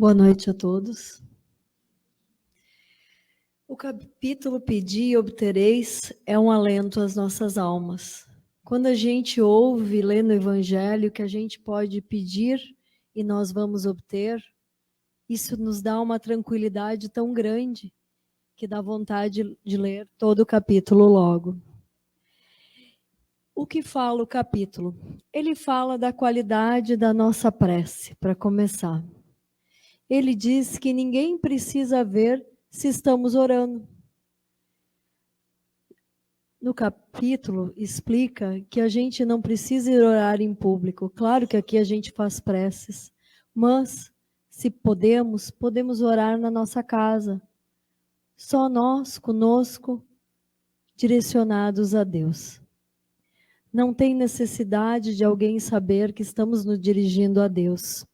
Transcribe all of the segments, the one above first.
Boa noite a todos. O capítulo Pedi e obtereis é um alento às nossas almas. Quando a gente ouve e lê no Evangelho que a gente pode pedir e nós vamos obter, isso nos dá uma tranquilidade tão grande que dá vontade de ler todo o capítulo logo. O que fala o capítulo? Ele fala da qualidade da nossa prece, para começar. Ele diz que ninguém precisa ver se estamos orando. No capítulo, explica que a gente não precisa ir orar em público. Claro que aqui a gente faz preces, mas, se podemos orar na nossa casa. Só nós, conosco, direcionados a Deus. Não tem necessidade de alguém saber que estamos nos dirigindo a Deus.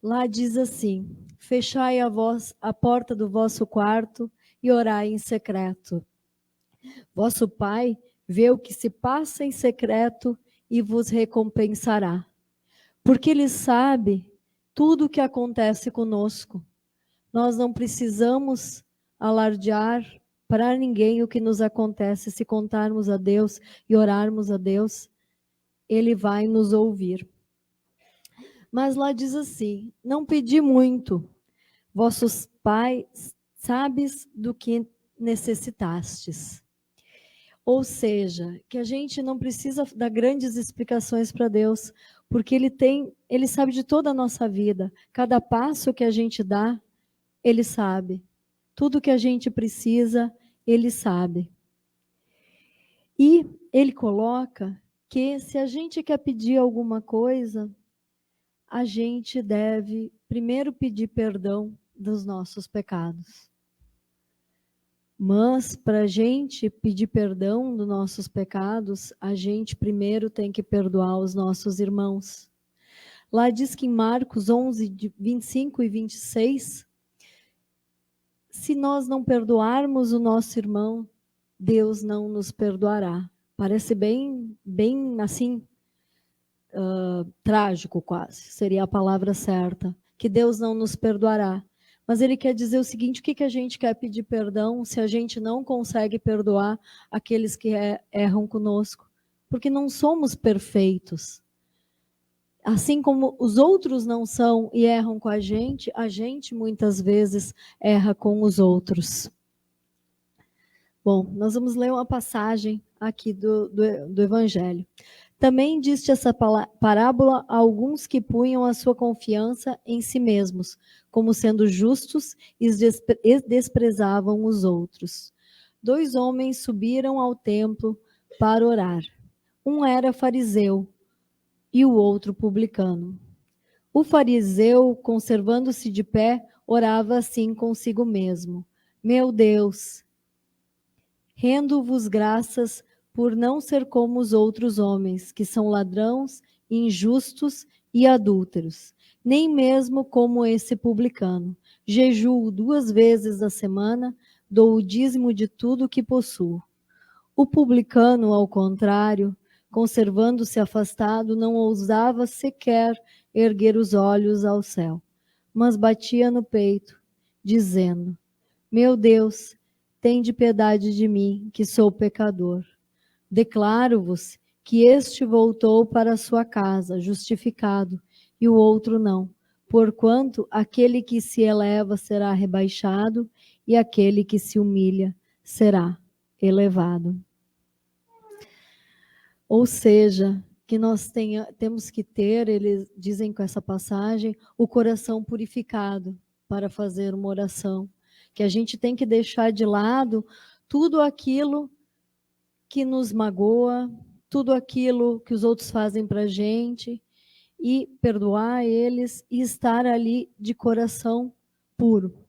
Lá diz assim: fechai a porta do vosso quarto e orai em secreto. Vosso Pai vê o que se passa em secreto e vos recompensará. Porque Ele sabe tudo o que acontece conosco. Nós não precisamos alardear para ninguém o que nos acontece. Se contarmos a Deus e orarmos a Deus, Ele vai nos ouvir. Mas lá diz assim: não pedi muito, vossos pais sabes do que necessitastes. Ou seja, que a gente não precisa dar grandes explicações para Deus, porque Ele sabe de toda a nossa vida. Cada passo que a gente dá, Ele sabe. Tudo que a gente precisa, Ele sabe. E Ele coloca que se a gente quer pedir alguma coisa, a gente deve primeiro pedir perdão dos nossos pecados. Mas, para a gente pedir perdão dos nossos pecados, a gente primeiro tem que perdoar os nossos irmãos. Lá diz que em Marcos 11, 25 e 26, se nós não perdoarmos o nosso irmão, Deus não nos perdoará. Parece bem assim, trágico quase, seria a palavra certa, que Deus não nos perdoará. Mas ele quer dizer o seguinte: o que a gente quer pedir perdão se a gente não consegue perdoar aqueles que erram conosco? Porque não somos perfeitos. Assim como os outros não são e erram com a gente muitas vezes erra com os outros. Bom, nós vamos ler uma passagem aqui do Evangelho. Também disse essa parábola a alguns que punham a sua confiança em si mesmos, como sendo justos, e desprezavam os outros. 2 homens subiram ao templo para orar. Um era fariseu e o outro publicano. O fariseu, conservando-se de pé, orava assim consigo mesmo: Meu Deus, rendo-vos graças por não ser como os outros homens, que são ladrões, injustos e adúlteros, nem mesmo como esse publicano. Jejuo 2 vezes a semana, dou o dízimo de tudo que possuo. O publicano, ao contrário, conservando-se afastado, não ousava sequer erguer os olhos ao céu, mas batia no peito, dizendo: Meu Deus, tende piedade de mim, que sou pecador. Declaro-vos que este voltou para a sua casa, justificado, e o outro não. Porquanto aquele que se eleva será rebaixado, e aquele que se humilha será elevado. Ou seja, que nós temos que ter, eles dizem com essa passagem, o coração purificado para fazer uma oração. Que a gente tem que deixar de lado tudo aquilo que nos magoa, tudo aquilo que os outros fazem para a gente, e perdoar eles e estar ali de coração puro.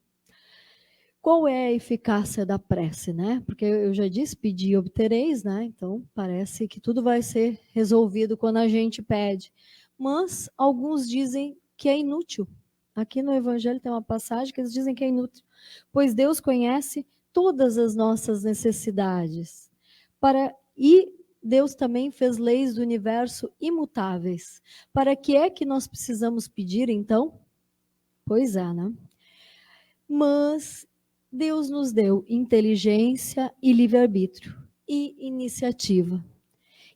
Qual é a eficácia da prece, né? Porque eu já disse, pedi e obtereis, né? Então, parece que tudo vai ser resolvido quando a gente pede. Mas alguns dizem que é inútil. Aqui no Evangelho tem uma passagem que eles dizem que é inútil, pois Deus conhece todas as nossas necessidades. E Deus também fez leis do universo imutáveis. Para que é que nós precisamos pedir, então? Pois é, né? Mas Deus nos deu inteligência e livre-arbítrio e iniciativa.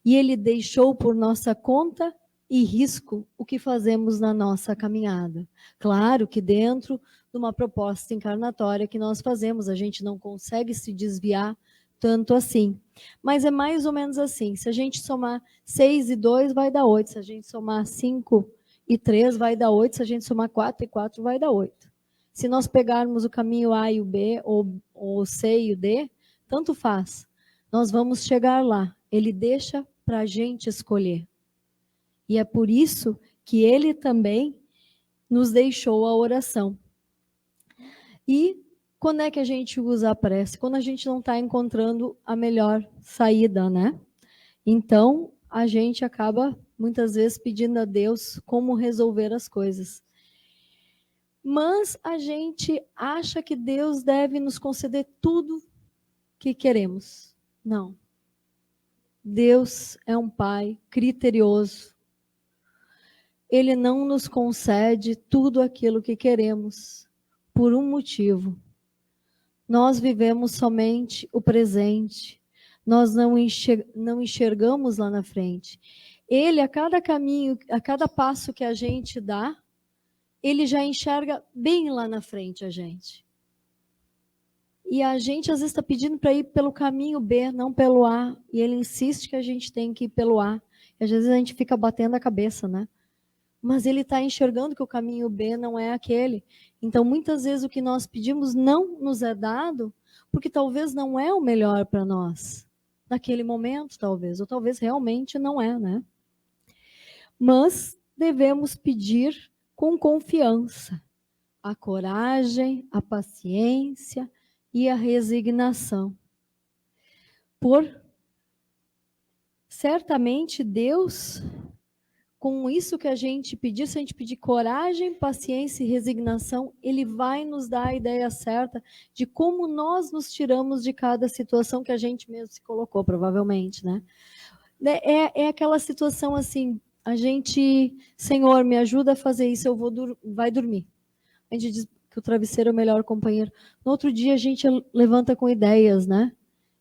E Ele deixou por nossa conta e risco o que fazemos na nossa caminhada. Claro que dentro de uma proposta encarnatória que nós fazemos, a gente não consegue se desviar tanto assim. Mas é mais ou menos assim, se a gente somar 6 e 2 vai dar 8, se a gente somar 5 e 3 vai dar 8, se a gente somar 4 e 4 vai dar 8. Se nós pegarmos o caminho A e o B, ou o C e o D, tanto faz. Nós vamos chegar lá. Ele deixa para a gente escolher. E é por isso que ele também nos deixou a oração. E quando é que a gente usa a prece? Quando a gente não está encontrando a melhor saída, né? Então, a gente acaba, muitas vezes, pedindo a Deus como resolver as coisas. Mas a gente acha que Deus deve nos conceder tudo que queremos. Não. Deus é um Pai criterioso. Ele não nos concede tudo aquilo que queremos, por um motivo. Nós vivemos somente o presente. Nós não enxergamos lá na frente. Ele, a cada caminho, a cada passo que a gente dá, ele já enxerga bem lá na frente a gente. E a gente, às vezes, está pedindo para ir pelo caminho B, não pelo A. E ele insiste que a gente tem que ir pelo A. E às vezes a gente fica batendo a cabeça, né? Mas ele está enxergando que o caminho B não é aquele. Então, muitas vezes, o que nós pedimos não nos é dado, porque talvez não é o melhor para nós. Naquele momento, talvez. Ou talvez realmente não é, né? Mas devemos pedir com confiança a coragem, a paciência e a resignação. Certamente Deus, com isso que a gente pedir, se a gente pedir coragem, paciência e resignação, Ele vai nos dar a ideia certa de como nós nos tiramos de cada situação que a gente mesmo se colocou, provavelmente, né? É aquela situação assim, a gente, Senhor, me ajuda a fazer isso, vai dormir. A gente diz que o travesseiro é o melhor companheiro. No outro dia a gente levanta com ideias, né?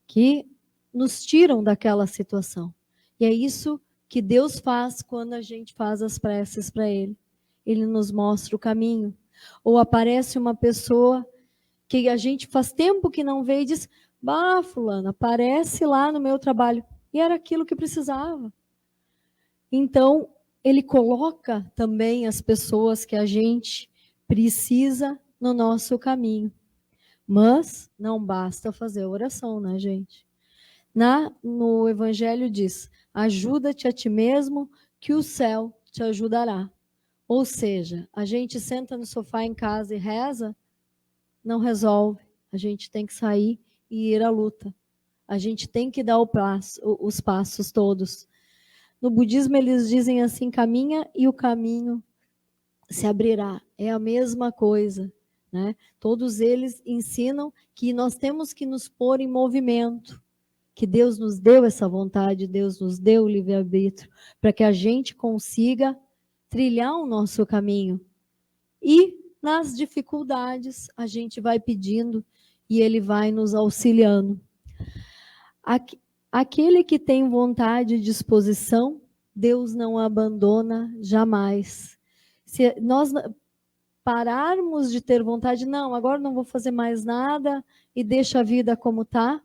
Que nos tiram daquela situação. E é isso que Deus faz quando a gente faz as preces para Ele. Ele nos mostra o caminho. Ou aparece uma pessoa que a gente faz tempo que não vê e diz: bah, fulana, aparece lá no meu trabalho. E era aquilo que precisava. Então, Ele coloca também as pessoas que a gente precisa no nosso caminho. Mas não basta fazer oração, né, gente? No Evangelho diz: ajuda-te a ti mesmo, que o céu te ajudará. Ou seja, a gente senta no sofá em casa e reza, não resolve. A gente tem que sair e ir à luta. A gente tem que dar os passos todos. No budismo eles dizem assim: caminha e o caminho se abrirá. É a mesma coisa, né? Todos eles ensinam que nós temos que nos pôr em movimento, que Deus nos deu essa vontade, Deus nos deu o livre-arbítrio, para que a gente consiga trilhar o nosso caminho. E nas dificuldades a gente vai pedindo e Ele vai nos auxiliando. Aquele que tem vontade e disposição, Deus não abandona jamais. Se nós pararmos de ter vontade, não, agora não vou fazer mais nada e deixa a vida como está,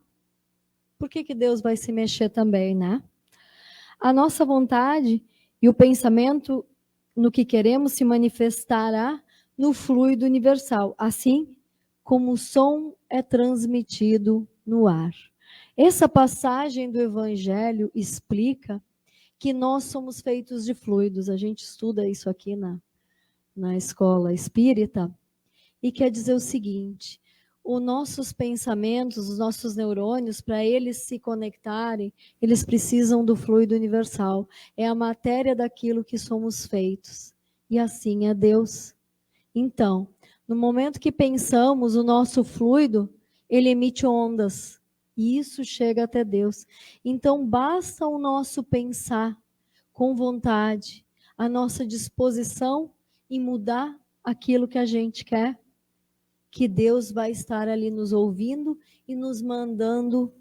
por que Deus vai se mexer também, né? A nossa vontade e o pensamento no que queremos se manifestará no fluido universal, assim como o som é transmitido no ar. Essa passagem do Evangelho explica que nós somos feitos de fluidos. A gente estuda isso aqui na escola espírita, e quer dizer o seguinte: os nossos pensamentos, os nossos neurônios, para eles se conectarem, eles precisam do fluido universal. É a matéria daquilo que somos feitos. E assim é Deus. Então, no momento que pensamos, o nosso fluido, ele emite ondas. E isso chega até Deus. Então, basta o nosso pensar com vontade, a nossa disposição em mudar aquilo que a gente quer, que Deus vai estar ali nos ouvindo e nos mandando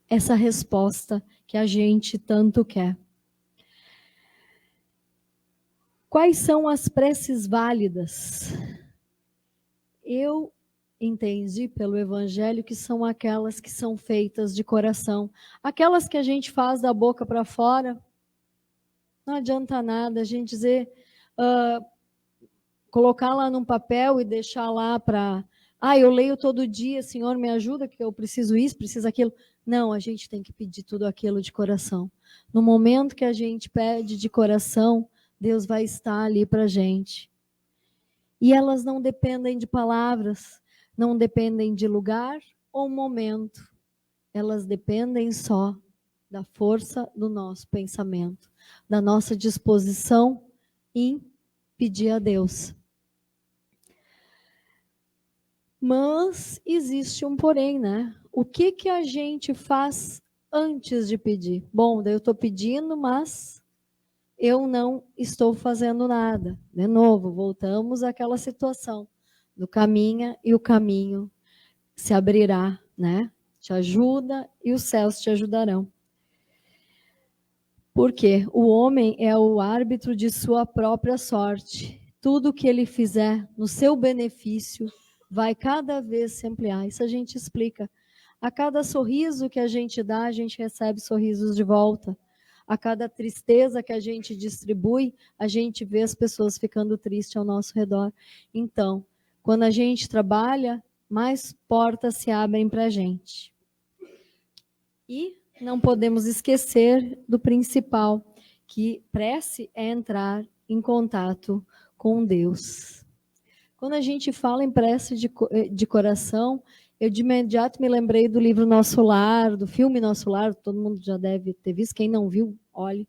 essa resposta que a gente tanto quer. Quais são as preces válidas? Eu entendi pelo Evangelho que são aquelas que são feitas de coração. Aquelas que a gente faz da boca para fora, não adianta nada a gente dizer, colocar lá num papel e deixar lá para... eu leio todo dia, Senhor, me ajuda, que eu preciso isso, preciso aquilo. Não, a gente tem que pedir tudo aquilo de coração. No momento que a gente pede de coração, Deus vai estar ali para a gente. E elas não dependem de palavras, não dependem de lugar ou momento. Elas dependem só da força do nosso pensamento, da nossa disposição em pedir a Deus. Mas existe um porém, né? O que a gente faz antes de pedir? Bom, daí eu estou pedindo, mas eu não estou fazendo nada. De novo, voltamos àquela situação do caminha e o caminho se abrirá, né? Te ajuda e os céus te ajudarão. Porque o homem é o árbitro de sua própria sorte. Tudo que ele fizer no seu benefício vai cada vez se ampliar. Isso a gente explica. A cada sorriso que a gente dá, a gente recebe sorrisos de volta. A cada tristeza que a gente distribui, a gente vê as pessoas ficando tristes ao nosso redor. Então, quando a gente trabalha, mais portas se abrem para a gente. E não podemos esquecer do principal, que prece é entrar em contato com Deus. Quando a gente fala em prece de coração, eu de imediato me lembrei do livro Nosso Lar, do filme Nosso Lar, todo mundo já deve ter visto, quem não viu, olhe.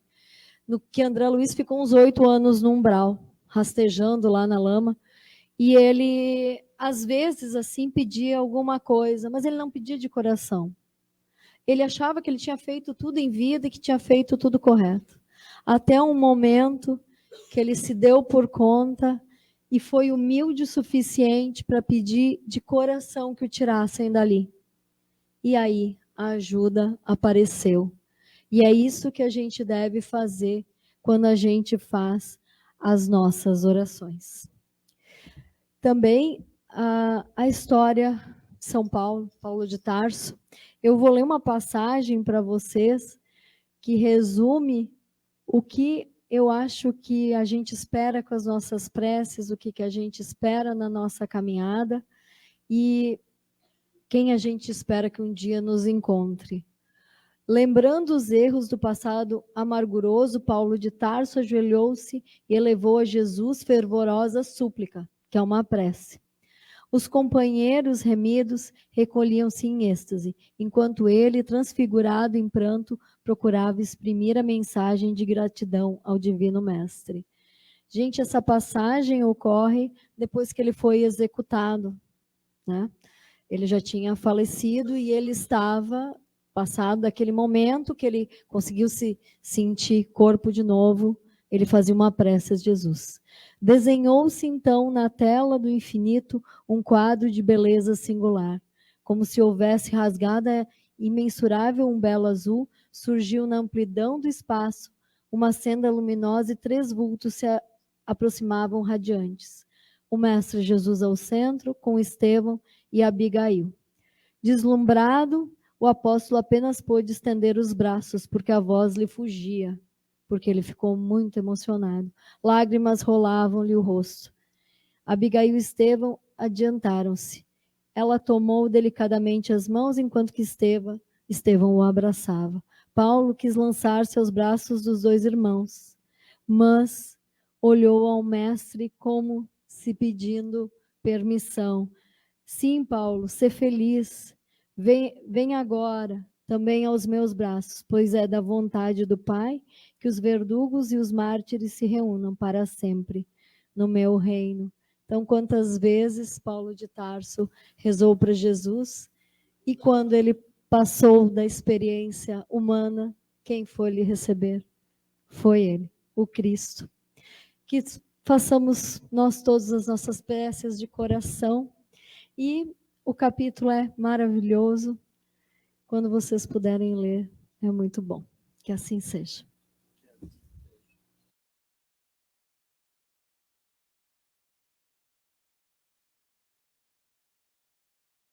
No que André Luiz ficou uns 8 anos no umbral, rastejando lá na lama, e ele, às vezes, assim, pedia alguma coisa, mas ele não pedia de coração. Ele achava que ele tinha feito tudo em vida e que tinha feito tudo correto. Até um momento que ele se deu por conta e foi humilde o suficiente para pedir de coração que o tirassem dali. E aí a ajuda apareceu. E é isso que a gente deve fazer quando a gente faz as nossas orações. Também a história de São Paulo, Paulo de Tarso. Eu vou ler uma passagem para vocês que resume o que eu acho que a gente espera com as nossas preces, o que a gente espera na nossa caminhada e quem a gente espera que um dia nos encontre. Lembrando os erros do passado amarguroso, Paulo de Tarso ajoelhou-se e elevou a Jesus fervorosa súplica, que é uma prece. Os companheiros remidos recolhiam-se em êxtase, enquanto ele, transfigurado em pranto, procurava exprimir a mensagem de gratidão ao Divino Mestre. Gente, essa passagem ocorre depois que ele foi executado, né? Ele já tinha falecido e ele estava, passado aquele momento que ele conseguiu se sentir corpo de novo, ele fazia uma prece a Jesus. Desenhou-se então na tela do infinito um quadro de beleza singular. Como se houvesse rasgada imensurável um belo azul, surgiu na amplidão do espaço uma senda luminosa e 3 vultos se aproximavam radiantes. O Mestre Jesus ao centro, com Estevão e Abigail. Deslumbrado, o apóstolo apenas pôde estender os braços, porque a voz lhe fugia, porque ele ficou muito emocionado. Lágrimas rolavam-lhe o rosto. Abigail e Estevão adiantaram-se. Ela tomou delicadamente as mãos, enquanto que Estevão o abraçava. Paulo quis lançar-se aos braços dos 2 irmãos, mas olhou ao mestre como se pedindo permissão. Sim, Paulo, ser feliz. Vem agora também aos meus braços, pois é da vontade do Pai que os verdugos e os mártires se reúnam para sempre no meu reino. Então, quantas vezes Paulo de Tarso rezou para Jesus e quando ele passou da experiência humana, quem foi lhe receber? Foi ele, o Cristo, que façamos nós todas as nossas preces de coração. E o capítulo é maravilhoso. Quando vocês puderem ler, é muito bom. Que assim seja.